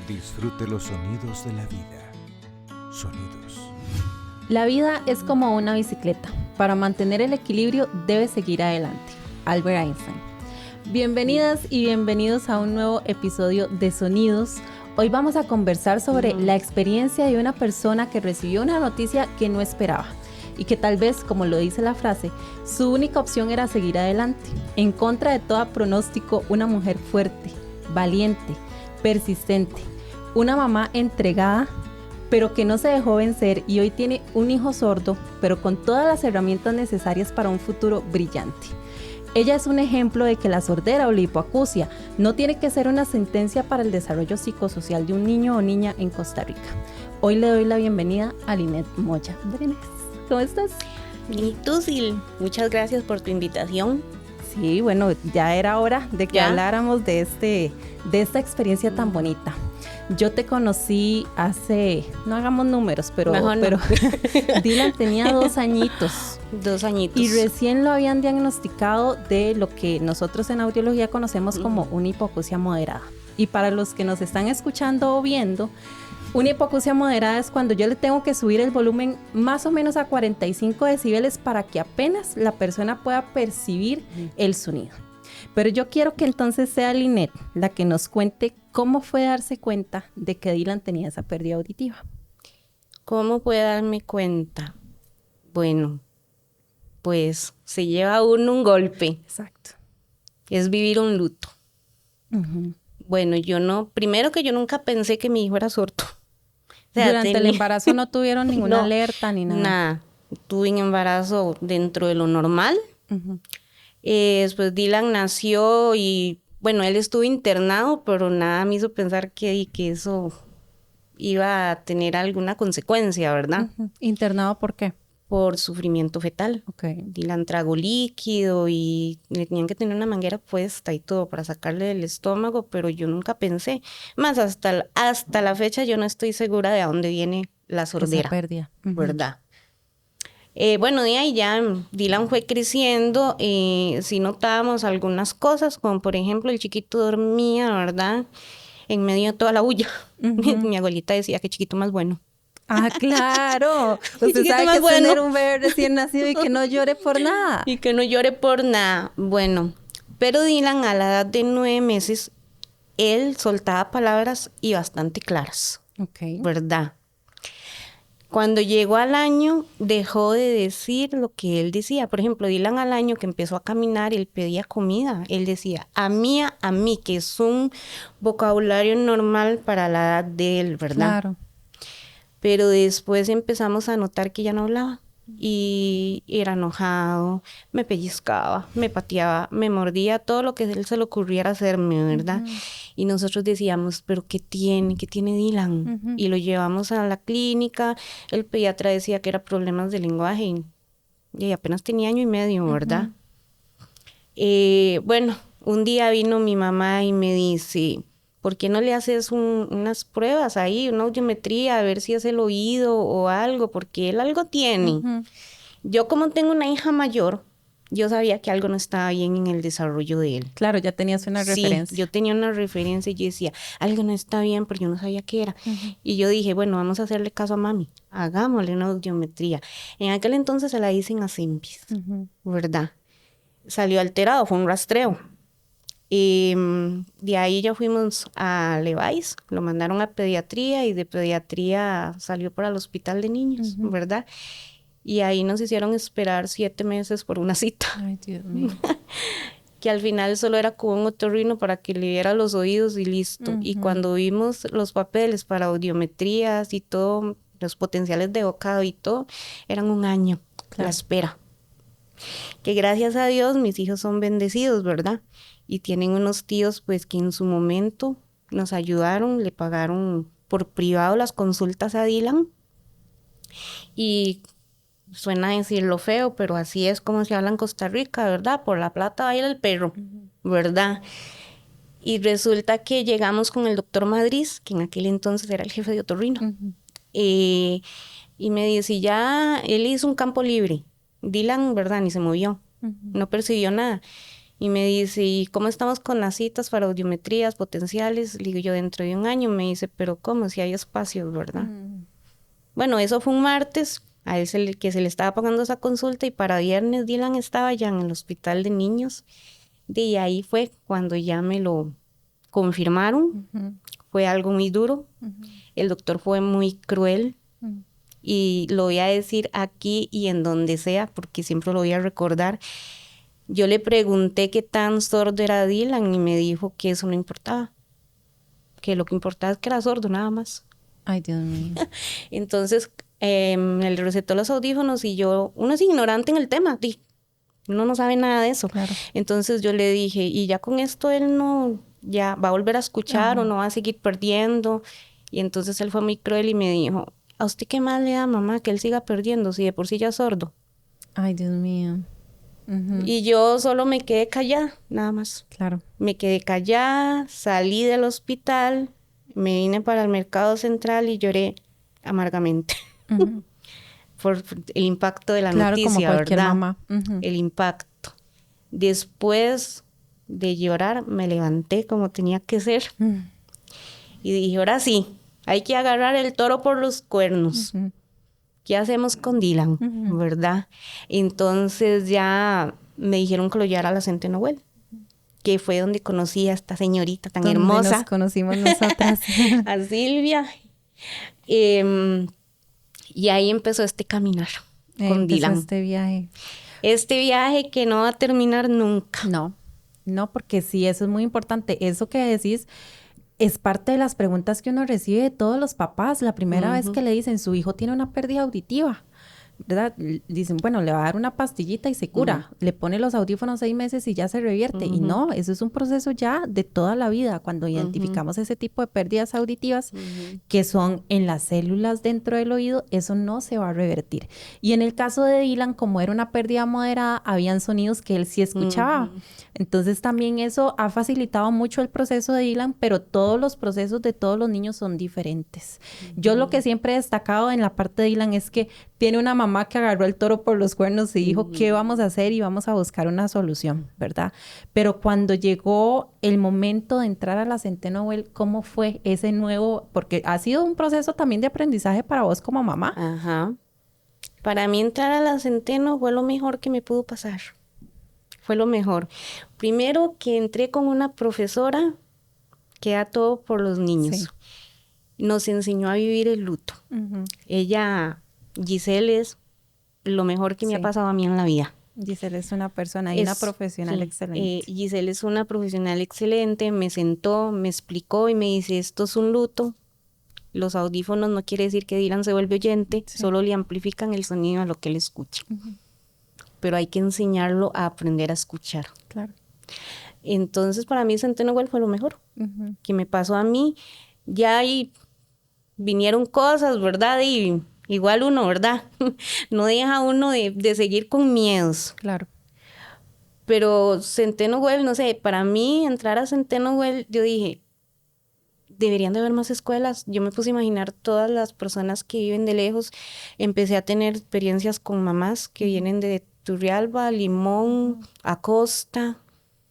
Disfrute los sonidos de la vida. Sonidos. La vida es como una bicicleta. Para mantener el equilibrio debe seguir adelante. Albert Einstein. Bienvenidas y bienvenidos a un nuevo episodio de Sonidos. Hoy vamos a conversar sobre la experiencia de una persona que recibió una noticia que no esperaba y que tal vez, como lo dice la frase, su única opción era seguir adelante. En contra de todo pronóstico, una mujer fuerte, valiente, persistente, una mamá entregada, pero que no se dejó vencer y hoy tiene un hijo sordo, pero con todas las herramientas necesarias para un futuro brillante. Ella es un ejemplo de que la sordera o la hipoacusia no tiene que ser una sentencia para el desarrollo psicosocial de un niño o niña en Costa Rica. Hoy le doy la bienvenida a Linet Moya. Brenes, ¿cómo estás? Y tú, Sil, muchas gracias por tu invitación. Sí, bueno, ya era hora de que habláramos de esta experiencia tan bonita. Yo te conocí hace, no hagamos números, pero Dylan tenía 2 añitos. 2 añitos. Y recién lo habían diagnosticado de lo que nosotros en audiología conocemos como una hipoacusia moderada. Y para los que nos están escuchando o viendo, una hipoacusia moderada es cuando yo le tengo que subir el volumen más o menos a 45 decibeles para que apenas la persona pueda percibir el sonido. Pero yo quiero que entonces sea Linet la que nos cuente cómo fue darse cuenta de que Dylan tenía esa pérdida auditiva. ¿Cómo puede darme cuenta? Bueno, pues se lleva uno un golpe. Exacto. Es vivir un luto. Uh-huh. Bueno, primero que yo nunca pensé que mi hijo era sordo. O sea, durante el embarazo no tuvieron ninguna alerta ni nada. Nada. Tuve un embarazo dentro de lo normal. Uh-huh. Después Dylan nació y, bueno, él estuvo internado, pero nada me hizo pensar que eso iba a tener alguna consecuencia, ¿verdad? Uh-huh. ¿Internado por qué? Por sufrimiento fetal. Okay. Dylan tragó líquido y le tenían que tener una manguera puesta y todo para sacarle del estómago, pero yo nunca pensé. Más hasta la fecha yo no estoy segura de a dónde viene la sordera. Esa pérdida. Uh-huh. ¿Verdad? Bueno, de ahí ya Dylan fue creciendo, sí notábamos algunas cosas, como por ejemplo el chiquito dormía, ¿verdad? En medio de toda la bulla. Uh-huh. Mi abuelita decía que chiquito más bueno. Ah, claro. Usted sabe que bueno. Tener un bebé recién nacido y que no llore por nada. Y que no llore por nada. Bueno, pero Dylan a la edad de 9 meses, él soltaba palabras y bastante claras. Okay. ¿Verdad? Cuando llegó al año, dejó de decir lo que él decía. Por ejemplo, Dylan al año que empezó a caminar, él pedía comida. Él decía, a mí, que es un vocabulario normal para la edad de él, ¿verdad? Claro. Pero después empezamos a notar que ya no hablaba. Y era enojado, me pellizcaba, me pateaba, me mordía, todo lo que él se le ocurriera hacerme, ¿verdad? Uh-huh. Y nosotros decíamos, ¿pero qué tiene? ¿Qué tiene Dylan? Uh-huh. Y lo llevamos a la clínica, el pediatra decía que era problemas de lenguaje y apenas tenía 1 año y medio, ¿verdad? Uh-huh. Bueno, un día vino mi mamá y me dice, ¿por qué no le haces unas pruebas ahí, una audiometría, a ver si es el oído o algo? Porque él algo tiene. Uh-huh. Yo como tengo una hija mayor, yo sabía que algo no estaba bien en el desarrollo de él. Claro, ya tenías una referencia. Sí, yo tenía una referencia y yo decía, algo no está bien, pero yo no sabía qué era. Uh-huh. Y yo dije, bueno, vamos a hacerle caso a mami, hagámosle una audiometría. En aquel entonces se la dicen a Simpis, uh-huh. ¿Verdad? Salió alterado, fue un rastreo. De ahí ya fuimos a Levi's, lo mandaron a pediatría y de pediatría salió para el hospital de niños, uh-huh. ¿Verdad? Y ahí nos hicieron esperar 7 meses por una cita. Ay, Dios mío. Que al final solo era con un otorrino para que le viera los oídos y listo. Uh-huh. Y cuando vimos los papeles para audiometrías y todo, los potenciales de bocado y todo, eran 1 año, claro. La espera. Que gracias a Dios mis hijos son bendecidos, ¿verdad? Y tienen unos tíos pues que en su momento nos ayudaron, le pagaron por privado las consultas a Dylan. Y suena a decirlo feo, pero así es como se habla en Costa Rica, ¿verdad? Por la plata baila el perro, ¿verdad? Y resulta que llegamos con el doctor Madrid, que en aquel entonces era el jefe de otorrino. Uh-huh. Y me dice, ya él hizo un campo libre. Dylan, ¿verdad? Ni se movió, uh-huh. No percibió nada. Y me dice, ¿y cómo estamos con las citas para audiometrías potenciales? Le digo yo, dentro de un año. Me dice, pero ¿cómo? Si hay espacios, ¿verdad? Bueno, eso fue un martes, a él que se le estaba pagando esa consulta, y para viernes Dylan estaba ya en el hospital de niños. Y ahí fue cuando ya me lo confirmaron. Fue algo muy duro. El doctor fue muy cruel. Y lo voy a decir aquí y en donde sea, porque siempre lo voy a recordar. Yo le pregunté qué tan sordo era Dylan y me dijo que eso no importaba. Que lo que importaba es que era sordo, nada más. Ay, Dios mío. Entonces, él recetó los audífonos y uno es ignorante en el tema, uno no sabe nada de eso. Claro. Entonces yo le dije, y ya con esto él no, ya va a volver a escuchar o no va a seguir perdiendo. Y entonces él fue muy cruel y me dijo, ¿a usted qué más le da, mamá, que él siga perdiendo si de por sí ya es sordo? Ay, Dios mío. Y yo solo me quedé callada, nada más. Claro. Me quedé callada, salí del hospital, me vine para el mercado central y lloré amargamente. Por el impacto de la noticia, como cualquier ¿verdad? mamá. El impacto. Después de llorar, me levanté como tenía que ser. Y dije, ahora sí, hay que agarrar el toro por los cuernos. ¿Qué hacemos con Dylan? ¿Verdad? Entonces ya me dijeron que lo llevara a la Centeno Well, que fue donde conocí a esta señorita tan hermosa. Nos conocimos nosotras. A Silvia. Y ahí empezó este caminar con Dylan. Este viaje. Este viaje que no va a terminar nunca. No, porque sí, eso es muy importante. Eso que decís es parte de las preguntas que uno recibe de todos los papás. La primera vez que le dicen, su hijo tiene una pérdida auditiva, ¿verdad? Dicen, bueno, le va a dar una pastillita y se cura. Le pone los audífonos 6 meses y ya se revierte. Y no, eso es un proceso ya de toda la vida. Cuando identificamos ese tipo de pérdidas auditivas que son en las células dentro del oído, eso no se va a revertir. Y en el caso de Dylan, como era una pérdida moderada, habían sonidos que él sí escuchaba. Entonces también eso ha facilitado mucho el proceso de Dylan, pero todos los procesos de todos los niños son diferentes. Yo lo que siempre he destacado en la parte de Dylan es que tiene una mamá que agarró el toro por los cuernos y dijo, ¿qué vamos a hacer? Y vamos a buscar una solución, ¿verdad? Pero cuando llegó el momento de entrar a la Centeno Well, ¿cómo fue ese nuevo? Porque ha sido un proceso también de aprendizaje para vos como mamá. Ajá. Para mí entrar a la Centeno fue lo mejor que me pudo pasar. Fue lo mejor. Primero que entré con una profesora que da todo por los niños. Sí. Nos enseñó a vivir el luto. Ella, Giselle, es lo mejor que me ha pasado a mí en la vida. Giselle es una persona y una profesional excelente. Giselle es una profesional excelente. Me sentó, me explicó y me dice, esto es un luto. Los audífonos no quiere decir que Dylan se vuelve oyente, solo le amplifican el sonido a lo que él escucha. Pero hay que enseñarlo a aprender a escuchar. Claro. Entonces, para mí Centeno Well fue lo mejor que me pasó a mí. Ya ahí vinieron cosas, ¿verdad? Y igual uno, ¿verdad? No deja uno de seguir con miedos. Claro. Pero Centeno Well, no sé, para mí entrar a Centeno Well, yo dije, deberían de haber más escuelas. Yo me puse a imaginar todas las personas que viven de lejos. Empecé a tener experiencias con mamás que vienen de Turrialba, Limón, Acosta.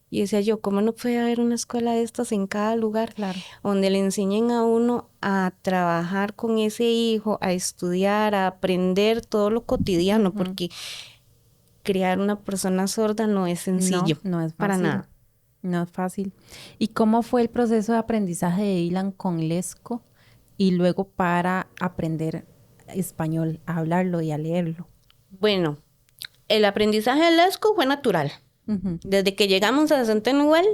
Y decía yo, ¿cómo no puede haber una escuela de estas en cada lugar? Claro. Donde le enseñen a uno a trabajar con ese hijo, a estudiar, a aprender todo lo cotidiano, porque criar una persona sorda no es sencillo. No es fácil. Para nada. No es fácil. ¿Y cómo fue el proceso de aprendizaje de Dylan con Lesco y luego para aprender español, a hablarlo y a leerlo? Bueno, el aprendizaje de Lesco fue natural. Desde que llegamos a Centeno Well,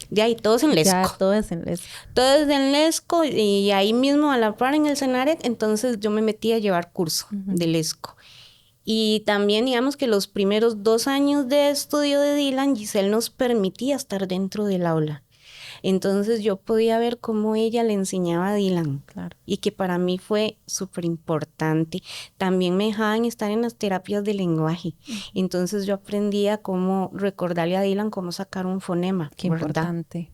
de ahí todo es en Lesco. Ya, todo es en Lesco. Todo es en Lesco y ahí mismo a la par en el Senarec, entonces yo me metí a llevar curso de Lesco. Y también digamos que los primeros 2 años de estudio de Dylan, Giselle nos permitía estar dentro del aula. Entonces yo podía ver cómo ella le enseñaba a Dylan. Claro. Y que para mí fue súper importante. También me dejaban estar en las terapias de lenguaje. Entonces yo aprendía cómo recordarle a Dylan cómo sacar un fonema. Qué ¿verdad? Importante.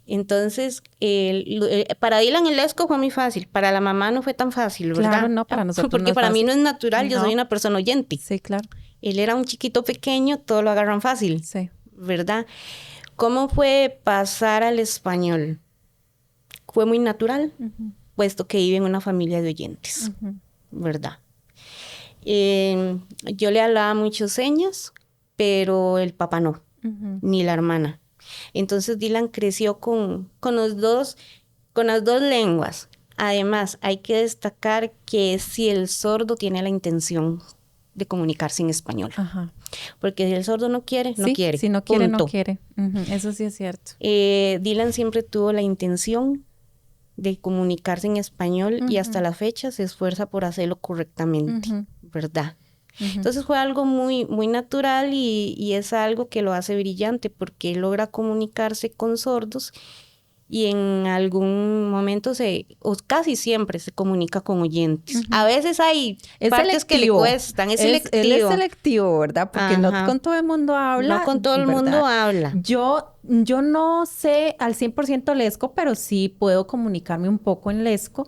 Entonces, para Dylan el Lesco fue muy fácil. Para la mamá no fue tan fácil, ¿verdad? Claro, no, para nosotros porque no es para fácil. mí no es natural, yo soy una persona oyente. Sí, claro. Él era un chiquito pequeño, todo lo agarran fácil. Sí. ¿verdad? ¿Cómo fue pasar al español? Fue muy natural, puesto que vive en una familia de oyentes, ¿verdad? Yo le hablaba muchas señas, pero el papá no, ni la hermana. Entonces Dylan creció con las dos lenguas. Además, hay que destacar que si el sordo tiene la intención de comunicarse en español. Ajá. Porque si el sordo no quiere, no Sí, quiere. si no quiere, punto. no quiere. Eso sí es cierto. Dylan siempre tuvo la intención de comunicarse en español y hasta la fecha se esfuerza por hacerlo correctamente, ¿verdad? Entonces fue algo muy, muy natural y es algo que lo hace brillante porque logra comunicarse con sordos y en algún momento o casi siempre se comunica con oyentes. A veces hay partes que le cuestan, es selectivo. Él es selectivo, ¿verdad? Porque no con todo el mundo habla. No con todo el ¿verdad? mundo habla. Yo no sé al 100% lesco, pero sí puedo comunicarme un poco en lesco.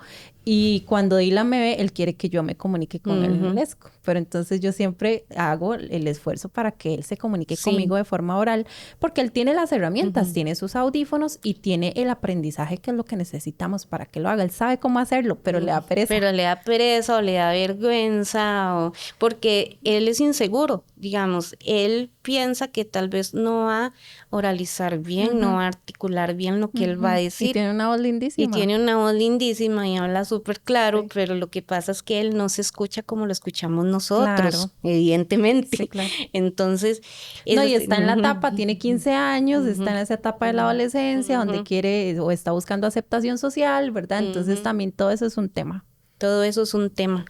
Y cuando Dylan me ve, él quiere que yo me comunique con él en lesco. Pero entonces yo siempre hago el esfuerzo para que él se comunique conmigo de forma oral, porque él tiene las herramientas, tiene sus audífonos y tiene el aprendizaje que es lo que necesitamos para que lo haga. Él sabe cómo hacerlo, pero le da pereza. Pero le da pereza o le da vergüenza, porque él es inseguro, digamos. Él piensa que tal vez no va a oralizar bien, no va a articular bien lo que él va a decir. Y tiene una voz lindísima. Y tiene una voz lindísima y habla súper claro, pero lo que pasa es que él no se escucha como lo escuchamos nosotros, evidentemente. Sí, claro. Entonces... No, y está en la etapa, tiene 15 años, está en esa etapa de la adolescencia donde quiere o está buscando aceptación social, ¿verdad? Entonces también todo eso es un tema. Todo eso es un tema.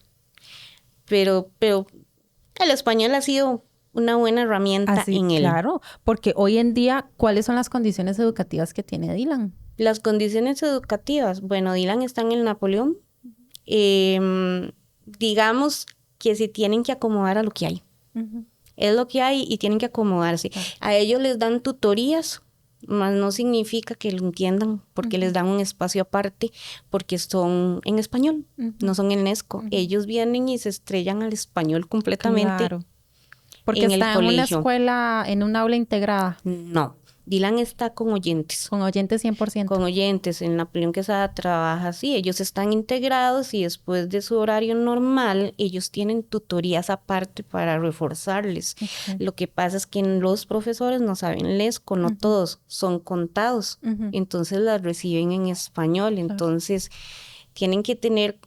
Pero el español ha sido una buena herramienta en él. Claro, porque hoy en día, ¿cuáles son las condiciones educativas que tiene Dylan? Las condiciones educativas, bueno, Dylan está en el Napoleón. Digamos que se tienen que acomodar a lo que hay. Es lo que hay y tienen que acomodarse. A ellos les dan tutorías, más no significa que lo entiendan, porque les dan un espacio aparte, porque son en español, no son en lesco. Ellos vienen y se estrellan al español completamente. Claro. Porque está en una escuela, en un aula integrada. No, Dylan está con oyentes. Con oyentes 100%. Con oyentes. En Napoleón Quesada trabaja así. Ellos están integrados y después de su horario normal, ellos tienen tutorías aparte para reforzarles. Lo que pasa es que los profesores no saben lesco, no todos, son contados. Entonces las reciben en español. Entonces tienen que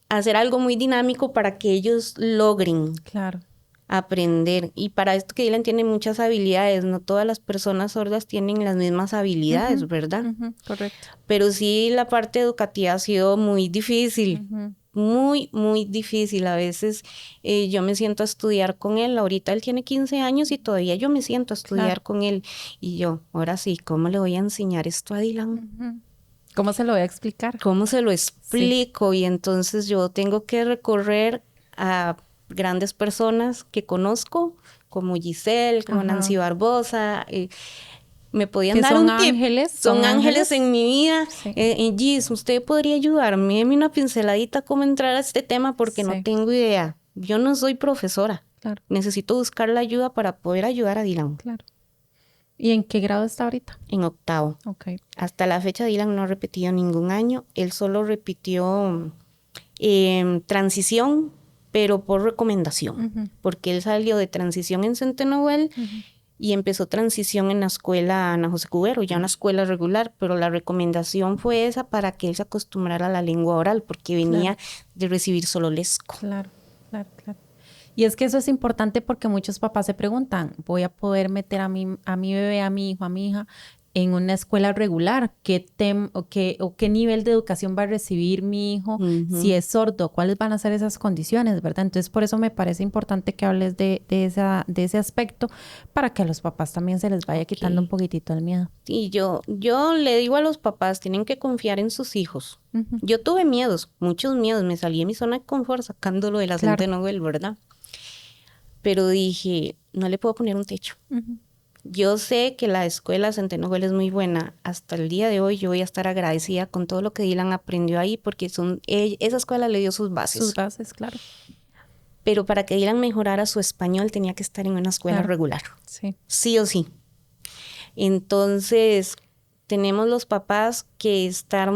hacer algo muy dinámico para que ellos logren. Claro. Aprender. Y para esto que Dylan tiene muchas habilidades, no todas las personas sordas tienen las mismas habilidades, ¿verdad? Correcto. Pero sí la parte educativa ha sido muy difícil, muy, muy difícil. A veces yo me siento a estudiar con él, ahorita él tiene 15 años y todavía yo me siento a estudiar con él. Y yo, ahora sí, ¿cómo le voy a enseñar esto a Dylan? ¿Cómo se lo voy a explicar? ¿Cómo se lo explico? Y entonces yo tengo que recorrer a grandes personas que conozco, como Giselle, como Nancy Barbosa, me podían dar un tip. Son ángeles en mi vida. Gis, ¿usted podría ayudarme? Deme una pinceladita cómo entrar a este tema porque no tengo idea. Yo no soy profesora. Claro. Necesito buscar la ayuda para poder ayudar a Dylan. Claro. ¿Y en qué grado está ahorita? En 8º. Okay. Hasta la fecha Dylan no ha repetido ningún año. Él solo repitió transición, pero por recomendación, porque él salió de transición en Centenovel y empezó transición en la escuela Ana José Cubero, ya una escuela regular, pero la recomendación fue esa para que él se acostumbrara a la lengua oral, porque venía de recibir solo lesco. Claro. Y es que eso es importante porque muchos papás se preguntan, ¿voy a poder meter a mi bebé, a mi hijo, a mi hija en una escuela regular? ¿Qué nivel de educación va a recibir mi hijo si es sordo? ¿Cuáles van a ser esas condiciones, verdad? Entonces, por eso me parece importante que hables de ese aspecto para que a los papás también se les vaya quitando un poquitito el miedo. Y yo le digo a los papás, tienen que confiar en sus hijos. Yo tuve miedos, muchos miedos. Me salí de mi zona de confort sacándolo de la Centenovel, ¿verdad? Pero dije, no le puedo poner un techo. Yo sé que la escuela Centenovel es muy buena. Hasta el día de hoy yo voy a estar agradecida con todo lo que Dylan aprendió ahí porque esa escuela le dio sus bases. Sus bases, claro. Pero para que Dylan mejorara su español tenía que estar en una escuela regular. Sí o sí. Entonces, tenemos los papás que estar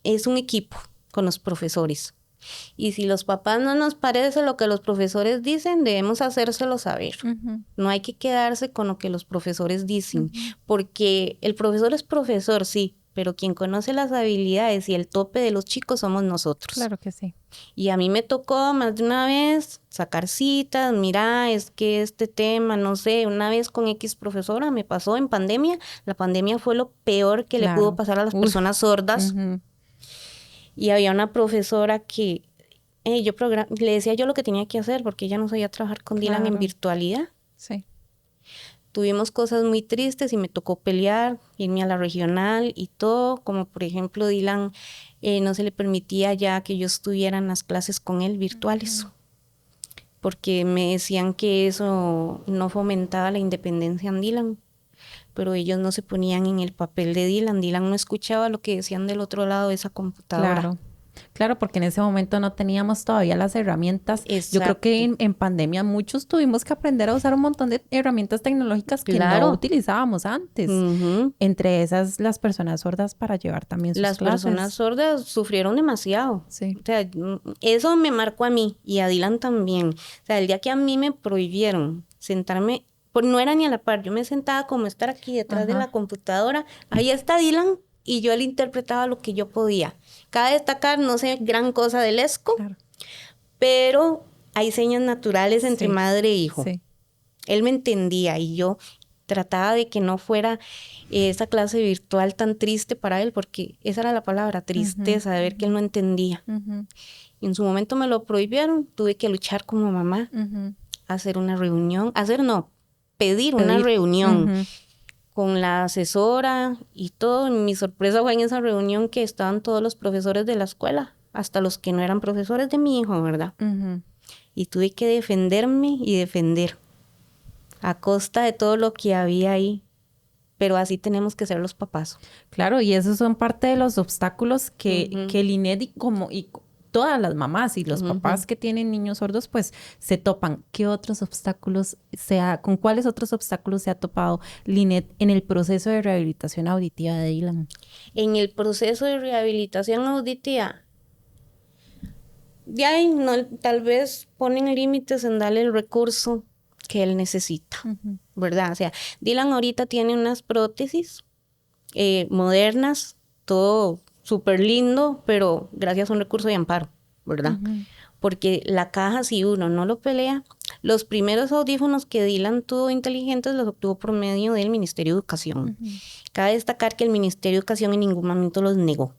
es un equipo con los profesores. Y si los papás no nos parece lo que los profesores dicen, debemos hacérselo saber. No hay que quedarse con lo que los profesores dicen, porque el profesor es profesor, sí, pero quien conoce las habilidades y el tope de los chicos somos nosotros. Claro que sí. Y a mí me tocó más de una vez sacar citas, mira, es que este tema, no sé, una vez con X profesora me pasó en pandemia. La pandemia fue lo peor que le pudo pasar a las personas sordas. Y había una profesora que le decía yo lo que tenía que hacer porque ella no sabía trabajar con Dylan en virtualidad. Sí. Tuvimos cosas muy tristes y me tocó pelear, irme a la regional y todo, como por ejemplo Dylan no se le permitía ya que yo estuviera en las clases con él virtuales, porque me decían que eso no fomentaba la independencia en Dylan, pero ellos no se ponían en el papel de Dylan. Dylan no escuchaba lo que decían del otro lado de esa computadora. Claro, porque en ese momento no teníamos todavía las herramientas. Exacto. Yo creo que en pandemia muchos tuvimos que aprender a usar un montón de herramientas tecnológicas que no utilizábamos antes. Entre esas, las personas sordas para llevar también sus clases. Las personas sordas sufrieron demasiado. Sí. O sea, eso me marcó a mí y a Dylan también. O sea, el día que a mí me prohibieron sentarme, pues no era ni a la par, yo me sentaba como estar aquí detrás de la computadora. Ahí está Dylan. Y yo le interpretaba lo que yo podía. Cabe destacar, no sé gran cosa del ESCO, pero hay señas naturales entre madre e hijo. Sí. Él me entendía y yo trataba de que no fuera esa clase virtual tan triste para él, porque esa era la palabra, tristeza, de ver que él no entendía. Y en su momento me lo prohibieron, tuve que luchar como mamá, hacer una reunión, pedir una reunión. Con la asesora y todo. Mi sorpresa fue en esa reunión que estaban todos los profesores de la escuela, hasta los que no eran profesores de mi hijo, ¿verdad? Y tuve que defenderme y defender a costa de todo lo que había ahí. Pero así tenemos que ser los papás. Claro, y esos son parte de los obstáculos que el INED y todas las mamás y los papás que tienen niños sordos, pues se topan. ¿Qué otros obstáculos con cuáles otros obstáculos se ha topado Lynette en el proceso de rehabilitación auditiva de Dylan? En el proceso de rehabilitación auditiva, tal vez ponen límites en darle el recurso que él necesita, ¿verdad? O sea, Dylan ahorita tiene unas prótesis modernas, todo súper lindo, pero gracias a un recurso de amparo, ¿verdad? Porque la caja, si uno no lo pelea, los primeros audífonos que Dylan tuvo inteligentes los obtuvo por medio del Ministerio de Educación. Cabe destacar que el Ministerio de Educación en ningún momento los negó,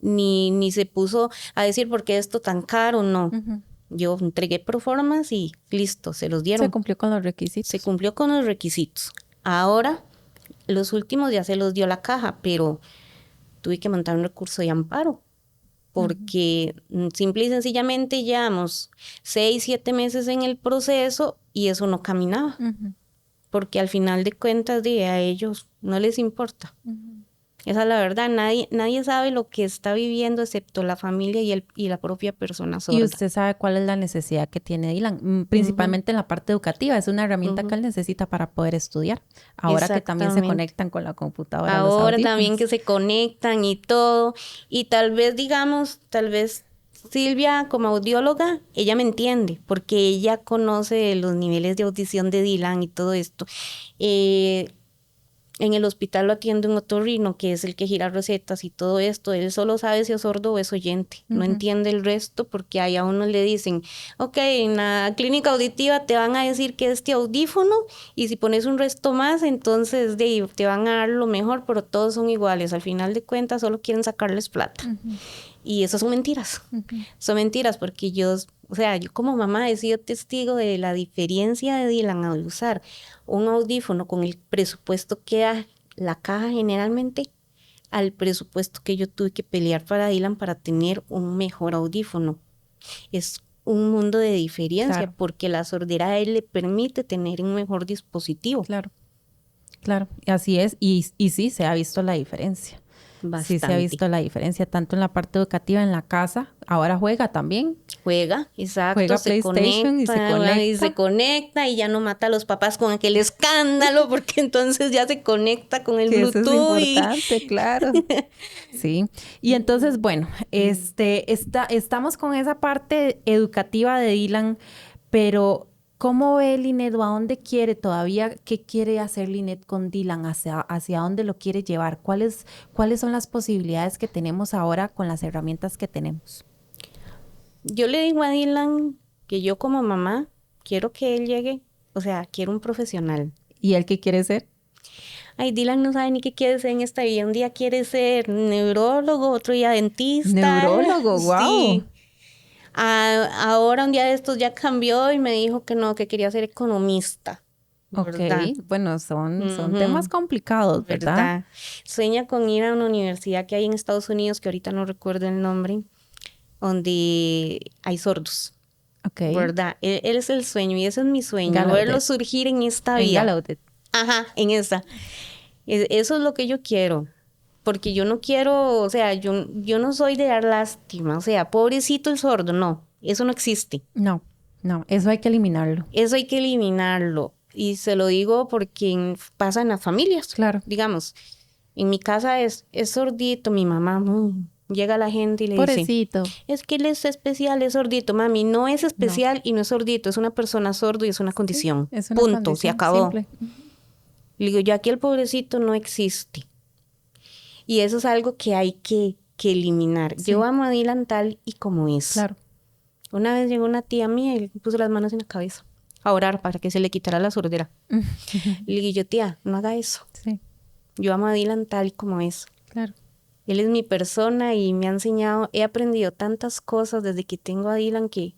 ni se puso a decir por qué esto tan caro, no. Yo entregué proformas y listo, se los dieron. Se cumplió con los requisitos. Se cumplió con los requisitos. Ahora, los últimos ya se los dio la caja, pero tuve que montar un recurso de amparo porque simple y sencillamente llevamos 6, 7 meses en el proceso y eso no caminaba. Porque al final de cuentas a ellos no les importa. Esa es la verdad. Nadie sabe lo que está viviendo excepto la familia y la propia persona sorda. Y usted sabe cuál es la necesidad que tiene Dylan, principalmente en la parte educativa. Es una herramienta que él necesita para poder estudiar. Ahora que también se conectan con la computadora. Ahora también que se conectan y todo. Y tal vez Silvia, como audióloga, ella me entiende, porque ella conoce los niveles de audición de Dylan y todo esto. En el hospital lo atiende un otorrino, que es el que gira recetas y todo esto. Él solo sabe si es sordo o es oyente. No entiende el resto porque ahí a uno le dicen, ok, en la clínica auditiva te van a decir que este audífono y si pones un resto más, entonces te van a dar lo mejor, pero todos son iguales. Al final de cuentas solo quieren sacarles plata. Y eso son mentiras. Son mentiras porque yo como mamá he sido testigo de la diferencia de Dylan al usar un audífono con el presupuesto que da la caja generalmente al presupuesto que yo tuve que pelear para Dylan para tener un mejor audífono. Es un mundo de diferencia porque la sordera a él le permite tener un mejor dispositivo. Claro, así es. Y sí, se ha visto la diferencia. Sí se ha visto la diferencia, tanto en la parte educativa, en la casa. Ahora juega también. Juega, exacto. Juega PlayStation y se conecta y ya no mata a los papás con aquel escándalo, porque entonces ya se conecta con el Bluetooth. Eso es importante, claro. Sí. Y entonces, bueno, estamos con esa parte educativa de Dylan, pero ¿cómo ve Lynette o a dónde quiere todavía? ¿Qué quiere hacer Lynette con Dylan? ¿Hacia dónde lo quiere llevar? ¿Cuáles son las posibilidades que tenemos ahora con las herramientas que tenemos? Yo le digo a Dylan que yo como mamá quiero que él llegue, o sea, quiero un profesional. ¿Y él qué quiere ser? Ay, Dylan no sabe ni qué quiere ser en esta vida. Un día quiere ser neurólogo, otro día dentista. Neurólogo, wow. Sí. Ahora un día de estos ya cambió y me dijo que no, que quería ser economista. ¿Verdad? Ok, bueno, son temas complicados, ¿verdad? Sueña con ir a una universidad que hay en Estados Unidos, que ahorita no recuerdo el nombre, donde hay sordos. Ok. ¿Verdad? Él es el sueño y ese es mi sueño, Gallaudet. verlo surgir en esta vida. Gallaudet. Ajá, en esa. Eso es lo que yo quiero. Porque yo no quiero, o sea, yo no soy de dar lástima, o sea, pobrecito el sordo, no, eso no existe. No, eso hay que eliminarlo. Eso hay que eliminarlo. Y se lo digo porque pasa en las familias. Claro. Digamos, en mi casa es sordito, mi mamá, llega la gente y le Pobrecito. dice, es que él es especial, es sordito. Mami, no es especial y no es sordito, es una persona sordo y es una condición. Sí, es una punto, condición se acabó. simple. Le digo, yo aquí el pobrecito no existe. Y eso es algo que hay que eliminar. Sí. Yo amo a Dylan tal y como es. Claro. Una vez llegó una tía mía y le puso las manos en la cabeza a orar para que se le quitara la sordera. Le digo yo, tía, no haga eso. Sí. Yo amo a Dylan tal y como es. Claro. Él es mi persona y me ha enseñado, he aprendido tantas cosas desde que tengo a Dylan que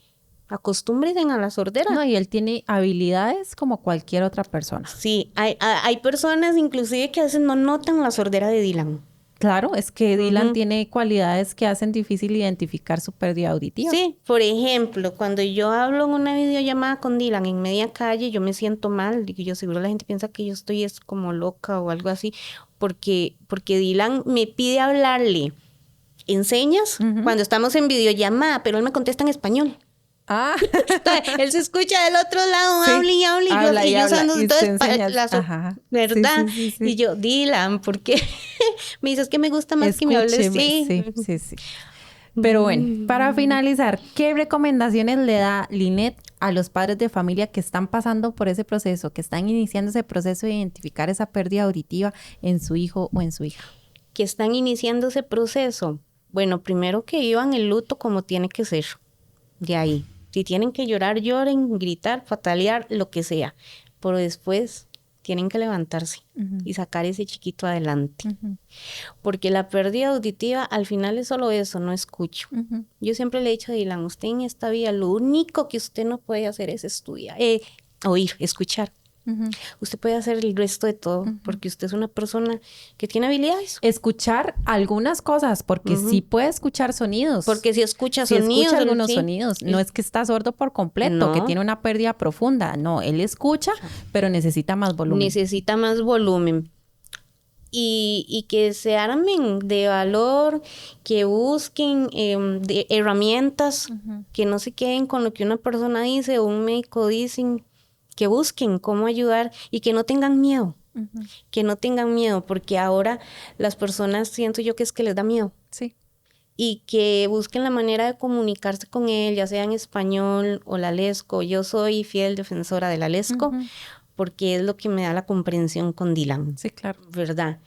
acostúmbrense a la sordera. No, y él tiene habilidades como cualquier otra persona. Sí, hay personas inclusive que a veces no notan la sordera de Dylan. Claro, es que Dylan tiene cualidades que hacen difícil identificar su pérdida auditiva. Sí, por ejemplo, cuando yo hablo en una videollamada con Dylan en media calle, yo me siento mal. Digo, yo seguro la gente piensa que yo estoy como loca o algo así, porque Dylan me pide hablarle en señas cuando estamos en videollamada, pero él me contesta en español. Ah. Entonces, él se escucha del otro lado, sí. habla y yo usando Ajá. ¿verdad? Sí. Y yo, Dylan, ¿por qué? Me dices que me gusta más que me hables. Sí. Pero bueno, para finalizar, ¿qué recomendaciones le da Lynette a los padres de familia que están pasando por ese proceso, que están iniciando ese proceso de identificar esa pérdida auditiva en su hijo o en su hija? Que están iniciando ese proceso. Bueno, primero que vivan el luto como tiene que ser. De ahí. Si tienen que llorar, lloren, gritar, patalear, lo que sea. Pero después tienen que levantarse y sacar ese chiquito adelante. Porque la pérdida auditiva al final es solo eso, no escucho. Yo siempre le he dicho a Dylan, usted en esta vida lo único que usted no puede hacer es estudiar, oír, escuchar. Usted puede hacer el resto de todo porque usted es una persona que tiene habilidades. Escuchar algunas cosas, porque sí puede escuchar sonidos. Porque si escucha sonidos. Escucha algunos sonidos. No es que está sordo por completo, que tiene una pérdida profunda. No, él escucha, pero necesita más volumen. Necesita más volumen. Y que se armen de valor, que busquen de herramientas, que no se queden con lo que una persona dice o un médico dice. Que busquen cómo ayudar y que no tengan miedo. Que no tengan miedo, porque ahora las personas siento yo que es que les da miedo. Sí. Y que busquen la manera de comunicarse con él, ya sea en español o la lesco. Yo soy fiel defensora de la lesco, porque es lo que me da la comprensión con Dylan. Sí, claro. ¿Verdad?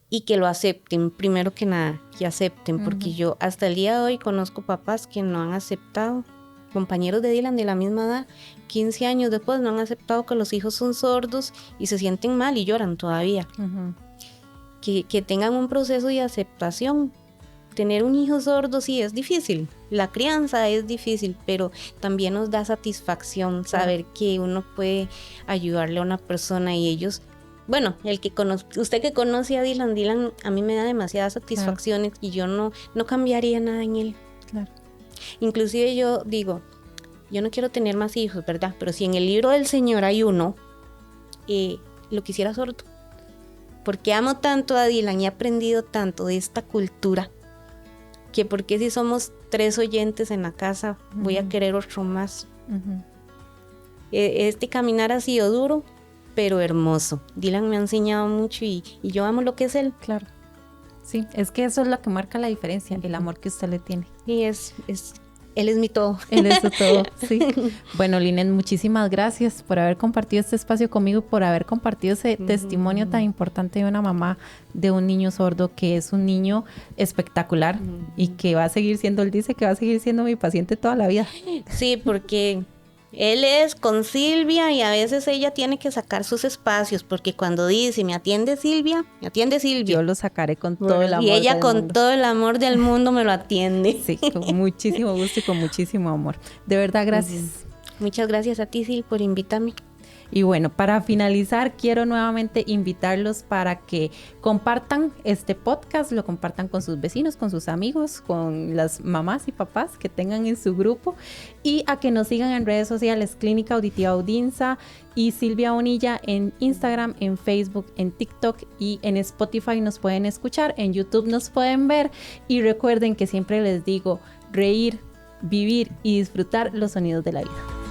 Y que lo acepten, primero que nada, que acepten, porque yo hasta el día de hoy conozco papás que no han aceptado, compañeros de Dylan de la misma edad, 15 años después no han aceptado que los hijos son sordos y se sienten mal y lloran todavía. Que tengan un proceso de aceptación. Tener un hijo sordo sí es difícil, la crianza es difícil, pero también nos da satisfacción saber que uno puede ayudarle a una persona y ellos, bueno, usted que conoce a Dylan a mí me da demasiadas satisfacciones y yo no cambiaría nada en él. Claro. Inclusive yo digo, yo no quiero tener más hijos, ¿verdad? Pero si en el libro del Señor hay uno, lo quisiera sordo. porque amo tanto a Dylan y he aprendido tanto de esta cultura, que porque si somos 3 oyentes en la casa, voy a querer otro más. Este caminar ha sido duro, pero hermoso. Dylan me ha enseñado mucho y yo amo lo que es él. Claro. Sí, es que eso es lo que marca la diferencia, el amor que usted le tiene. Y él es mi todo. Él es su todo, sí. Bueno, Lynette, muchísimas gracias por haber compartido este espacio conmigo y por haber compartido ese testimonio tan importante de una mamá de un niño sordo, que es un niño espectacular y que va a seguir siendo, él dice que va a seguir siendo mi paciente toda la vida. Sí, porque él es con Silvia y a veces ella tiene que sacar sus espacios, porque cuando dice, me atiende Silvia. Yo lo sacaré con todo el amor y ella del con mundo. todo el amor del mundo me lo atiende. Sí, con muchísimo gusto y con muchísimo amor. De verdad, gracias. Muchas gracias a ti, Sil, por invitarme. Y bueno, para finalizar, quiero nuevamente invitarlos para que compartan este podcast, lo compartan con sus vecinos, con sus amigos, con las mamás y papás que tengan en su grupo, y a que nos sigan en redes sociales, Clínica Auditiva Audinza y Silvia Bonilla en Instagram, en Facebook, en TikTok y en Spotify nos pueden escuchar, en YouTube nos pueden ver, y recuerden que siempre les digo, reír, vivir y disfrutar los sonidos de la vida.